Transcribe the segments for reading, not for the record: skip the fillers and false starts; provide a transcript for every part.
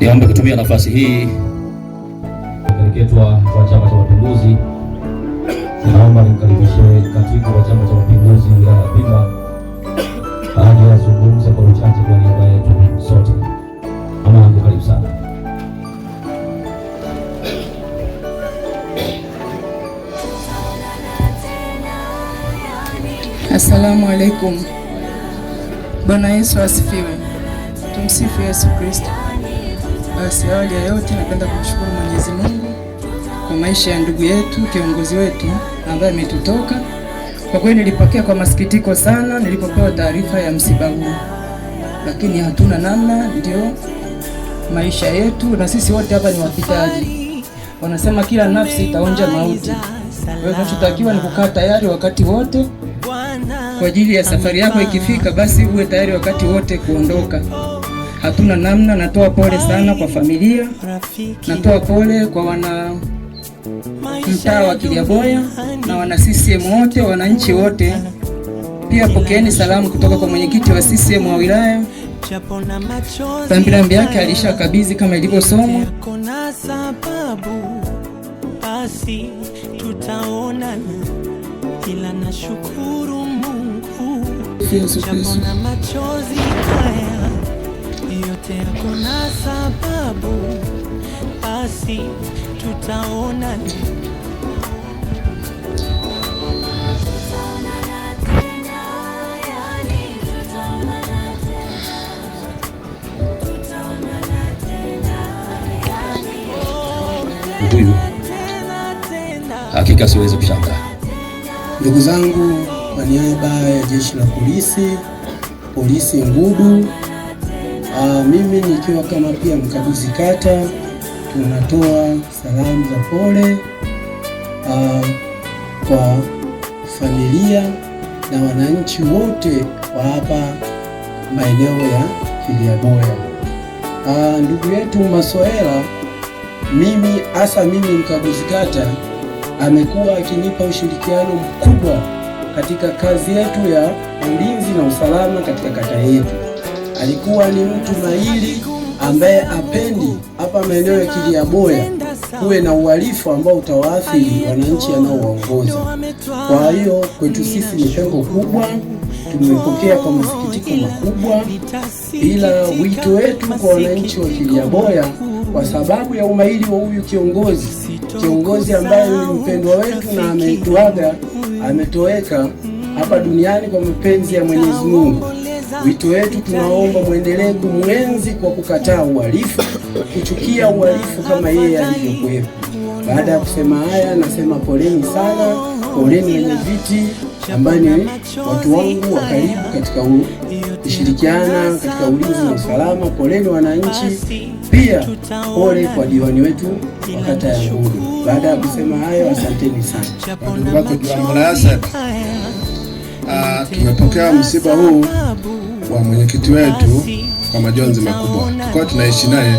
Niombe kutumia nafasi hii kereketwa wa Chama cha Mapinduzi. Naomba nimkaribishe katibu wa Chama cha Mapinduzi wilaya ya Pinda aje azungumze kwa uchache kwa niaba yetu sote. Mama yangu, karibu sana. Assalamu alaikum. Bwana Yesu asifiwe. Tumsifu Yesu Kristo. Basi awali ya yote napenda kumshukuru Mwenyezi Mungu kwa maisha ya ndugu yetu, kiongozi wetu ambaye ametutoka. Kwa kweli nilipokea kwa masikitiko sana nilipopewa taarifa ya msiba huu, lakini hatuna namna, ndio maisha yetu na sisi wote hapa ni wapitaji. Wanasema kila nafsi itaonja mauti. Kwa hiyo tunachotakiwa ni kukaa tayari wakati wote kwa ajili ya safari yako ikifika, basi uwe tayari wakati wote kuondoka. Hatuna namna. Natoa pole sana kwa familia, natoa pole kwa wana mtaa wa Kiliaboya na wana CCM wote, wananchi wote. Pia pokeeni salamu kutoka kwa mwenyekiti wa CCM wa wilaya. Rambirambi yake alishakabidhi kama ilivyosomwa. Basi tutaonana, ila nashukuru Mungu japona machozi haya yote yako na sababu. Basi tutaonana. Huyu hakika siwezi kushangaa. Ndugu zangu, kwa niaba ya jeshi la polisi Ngudu, mimi nikiwa kama pia mkaguzi kata, tunatoa salamu za pole kwa familia na wananchi wote wa hapa maeneo ya Kiliaboya. Ndugu yetu Masoela, mimi mkaguzi kata, amekuwa akinipa ushirikiano mkubwa katika kazi yetu ya ulinzi na usalama katika kata yetu. Alikuwa ni mtu mahiri ambaye apendi hapa maeneo ya Kiliaboya kuwe na uhalifu ambao utawaathiri wananchi anaowaongoza. Kwa hiyo kwetu sisi ni pengo kubwa, tumepokea kwa masikitiko makubwa, ila wito wetu kwa wananchi wa Kiliaboya, kwa sababu ya umahiri wa huyu kiongozi ambaye ni mpendwa wetu na ametoweka hapa duniani kwa mapenzi ya Mwenyezi Mungu. Wito wetu tunaomba muendelee kumwenzi kwa kukataa uhalifu, kuchukia uhalifu kama yeye alivyokuwepo. Baada ya kusema haya, nasema poleni sana, poleni wenye viti ambao ni watu wangu wa karibu katika kushirikiana katika ulinzi na usalama. Poleni wananchi, pia pole kwa diwani wetu wa kata ya Ngudu. Baada ya kusema hayo, asanteni sana. Ndugu wako Mwanayasa, tumepokea msiba huu wa mwenyekiti wetu kwa majonzi makubwa. Kwa tunaishi naye,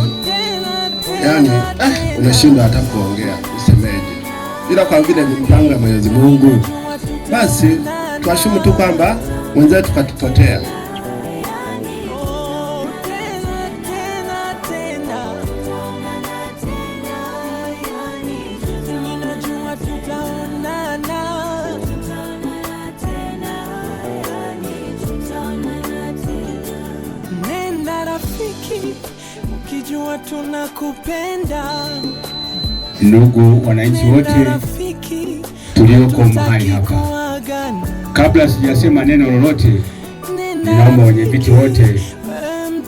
yani umeshindwa hata kuongea usemeje, ila kwa vile ni mpango wa Mwenyezi Mungu, basi tuashumu tu kwamba mwenzetu katupotea. Ukijua tunakupenda. Ndugu wananchi wote tulioko mahali hapa, kabla sijasema neno lolote, ninaomba wenyeviti wote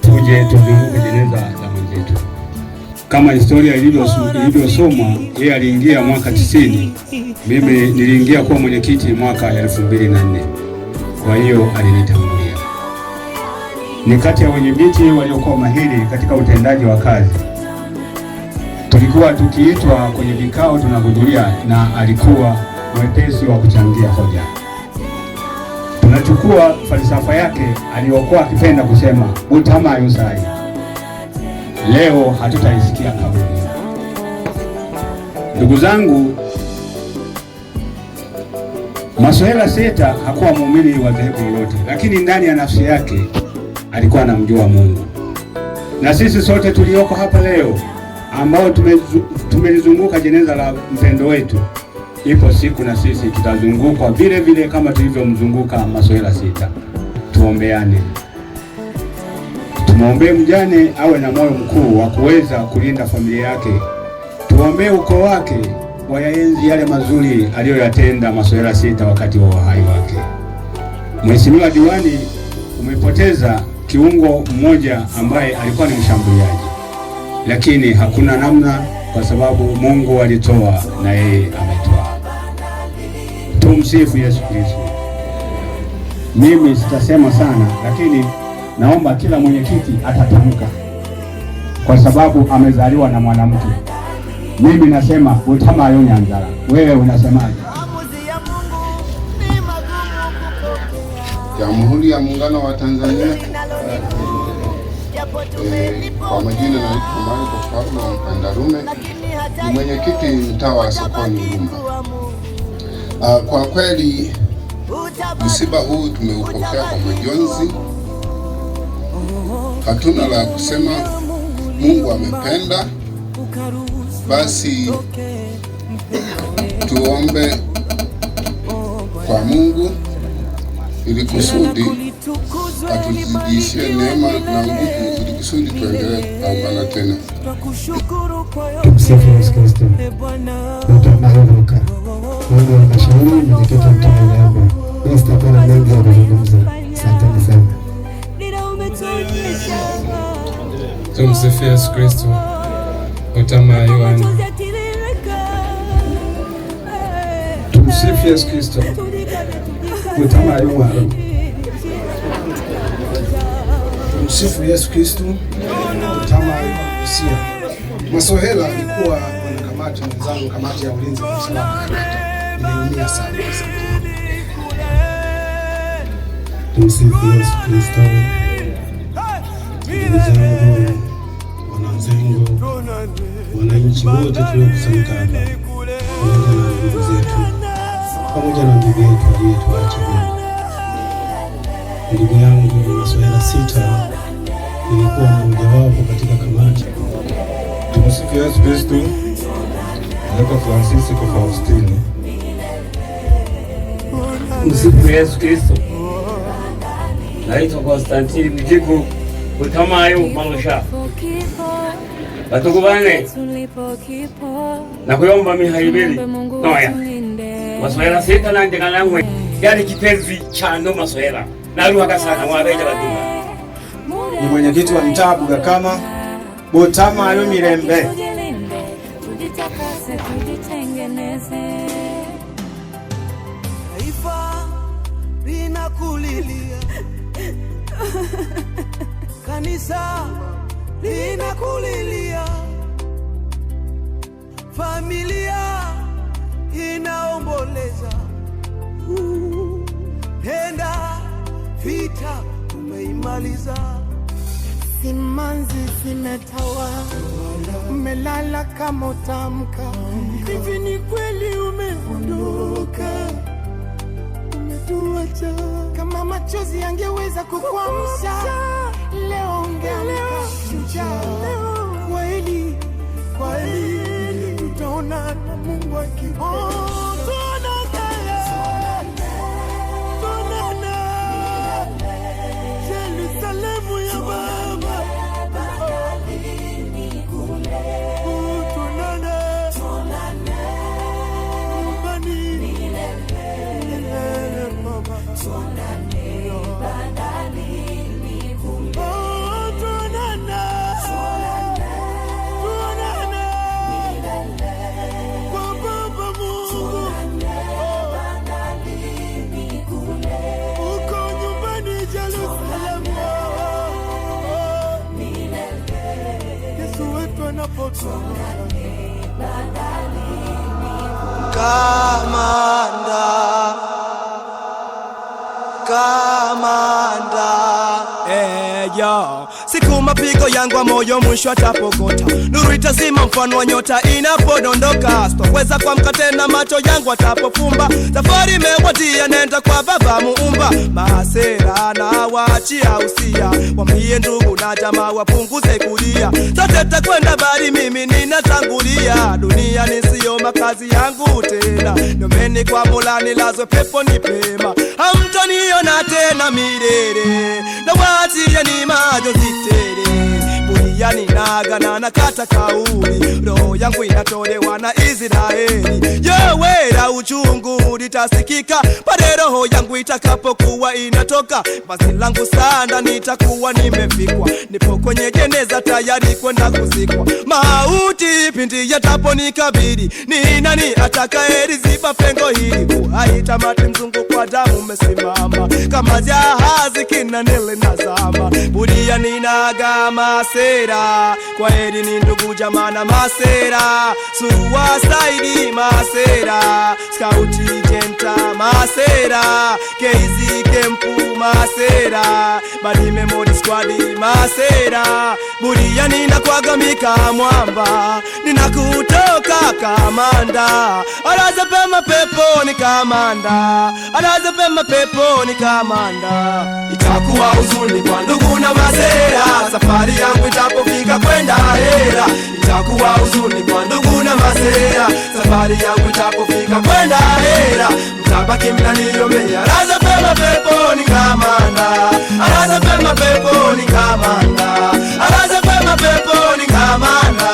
tuje tuzunguke jeneza la mwenzetu. Kama historia ilivyosomwa, yeye aliingia mwaka 90, mimi niliingia kuwa mwenyekiti mwaka 2004. Kwa hiyo alinitangulia. Ni kati ya wenyeviti waliokuwa mahiri katika utendaji wa kazi. Tulikuwa tukiitwa kwenye vikao tunahudhuria, na alikuwa mwepesi wa kuchangia hoja. Tunachukua falsafa yake aliyokuwa akipenda kusema utama yusai. Leo hatutaisikia kauli. Ndugu zangu, Masoela Seta hakuwa muumini wa dhehebu lolote, lakini ndani ya nafsi yake alikuwa anamjua Mungu. Na sisi sote tulioko hapa leo ambao tumelizunguka jeneza la mpendo wetu, ipo siku na sisi tutazungukwa vile vile kama tulivyomzunguka Masoela Sita. Tuombeane. Tumuombee mjane awe na moyo mkuu wa kuweza kulinda familia yake. Tuombee ukoo wake wayaenzi yale mazuri aliyoyatenda Masoela Sita wakati wa uhai wake. Mheshimiwa Diwani, umepoteza kiungo mmoja ambaye alikuwa ni mshambuliaji, lakini hakuna namna, kwa sababu Mungu alitoa na yeye ametoa. Tumsifu Yesu Kristo. Mimi sitasema sana, lakini naomba kila mwenyekiti atatamka, kwa sababu amezaliwa na mwanamke. Mimi nasema Butamayo Nyanzara. Wewe unasemaje? Jamhuri ya Muungano wa Tanzania. Kwa majina naitwa Mariko Pablo Mpandarume, ni mwenyekiti mtaa wa Sokoni Lumba. Kwa kweli msiba huu tumeupokea kwa majonzi. Hatuna la kusema, Mungu amependa. Basi tuombe kwa Mungu ili kusudi atuzidishie neema na nguvu ili kusudi tuendelee kupambana tena. Tumsifu Yesu Kristo. Utamaruka. Mungu anashauri mwenyekiti mtaa Lembe. Sitakuwa na mengi ya kuzungumza. Asanteni sana. Tumsifu Yesu Kristo. Utamayo. Tumsifu Yesu Kristo. Utamayo. Tumsifu Yesu Kristo. Utamayo. Masoela alikuwa kamati mwenzangu, kamati ya ulinzi na usalama. Nimeumia sana. Tumsifu Yesu Kristo. Ndugu zangu, wananzengo, wananchi wote tuliokusanyika hapa, pamoja na ndugu zetu, pamoja na ndugu yetu aliyetuacha Mungu. Ndugu yangu Masoela Sita nilikuwa mmojawapo katika kamati. Tumsifu Yesu Kristo. Naitwa Francisco Faustino. Tumsifu Yesu Kristo. Naitwa Konstantini Mjiku. Utamayo Malosha. Batugubane. Na kuyomba mihaibeli. Noya. Masoela Sita nandika namwe. Yali kipenzi chano Masoela. Naruhaka sana mwabeja baduma. Ni mwenyekiti wa mtaa Bugakama, Butamayo Mirembe. Taifa linakulilia, kanisa linakulilia, familia inaomboleza. Penda vita umeimaliza, simanzi zimetawa, umelala kama utamka. Hivi ni kweli umeondoka, umetuacha. Kama machozi yangeweza kukuamsha, leo ungeamka shujaa. Kweli, kweli, tutaona na Mungu akipenda. Yerusalemu ya Baba, tuonane nyumbani milele Baba, tuonane bandarini kule, tuonane milele kwa Baba Mungu, bandarini kule, uko nyumbani Yerusalemu. Kamanda, yo. Siku mapigo yangu wa moyo mwisho atapokota, nuru itazima mfano wa nyota inapodondoka. Sitoweza kuamka tena macho yangu atapofumba, safari imewadia nenda kwa Baba Muumba. Maasera na waachia usia, wambie ndugu na jamaa wapunguze kulia. Sote tutakwenda bali mimi ninatangulia, dunia nisiyo makazi yangu tena. Nomeni kwa Mola nilazwe peponi pema, hamtaniona tena milele, na waachilie ni majonzi tele. Buriani nagana na kata kauli, roho yangu inatolewa na Israeli. Yewera uchungu litasikika pale roho yangu itakapokuwa inatoka. Basi langu sanda nitakuwa nimefikwa, nipo kwenye jeneza tayari kwenda kuzikwa. Mauti pindi yataponikabili, ni nani atakayeliziba pengo hili? Uhai tamati mzungu kwa damu umesimama, kama jahazi kinanele nazama. Buriani naga masera, kwa heri ni ndugu jamaa na masera. Suicide masera, Scouti Jenta masera, KZ Kempu masera, Badi Memory Squad masera. Buriani nakwaga mika mwamba, ninakutoka kamanda. Alaza pema peponi kamanda, alaza pema peponi kamanda. Itakuwa huzuni kwa ndugu na masera, safari yangu itapofika kwenda hera. Itakuwa huzuni kwa ndugu na masera, safari yangu itapofika kwenda hera. Mtabaki mnaniombea, alaza pema peponi kamanda, alaza pema peponi kamanda, alaza pema peponi kamanda,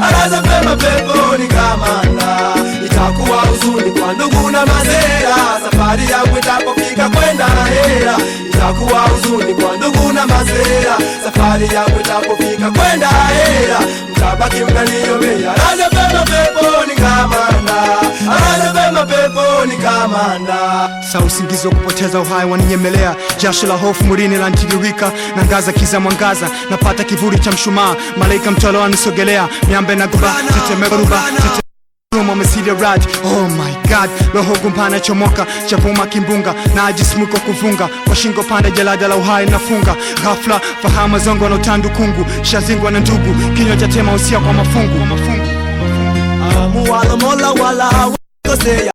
alaza pema peponi kamanda. Itakuwa huzuni kwa ndugu na masera, safari yangu itapofika kwenda hera. Itakuwa huzuni kwa ndugu na masera, safari yangu itapofika kwenda hera. Mtabaki mnaniombea, alaza pema peponi kamanda, alaza pema peponi kamanda. Saa usingizi wa kupoteza uhai waninyemelea, jasho la hofu mwilini lanitiririka, nangaza kiza mwangaza, napata kivuli cha mshumaa, malaika mtolo wanisogelea, miambe na guba, tetemeko ruba, rad. Oh my God, roho gumpana chomoka, chapuma kimbunga, na ajisimuko kuvunga, kwa shingo panda jalada la uhai nafunga. Ghafla fahama zongo na utandu kungu, shazingwa na ndugu, kinywa cha tema usia kwa mafungu. Amu wala mola wala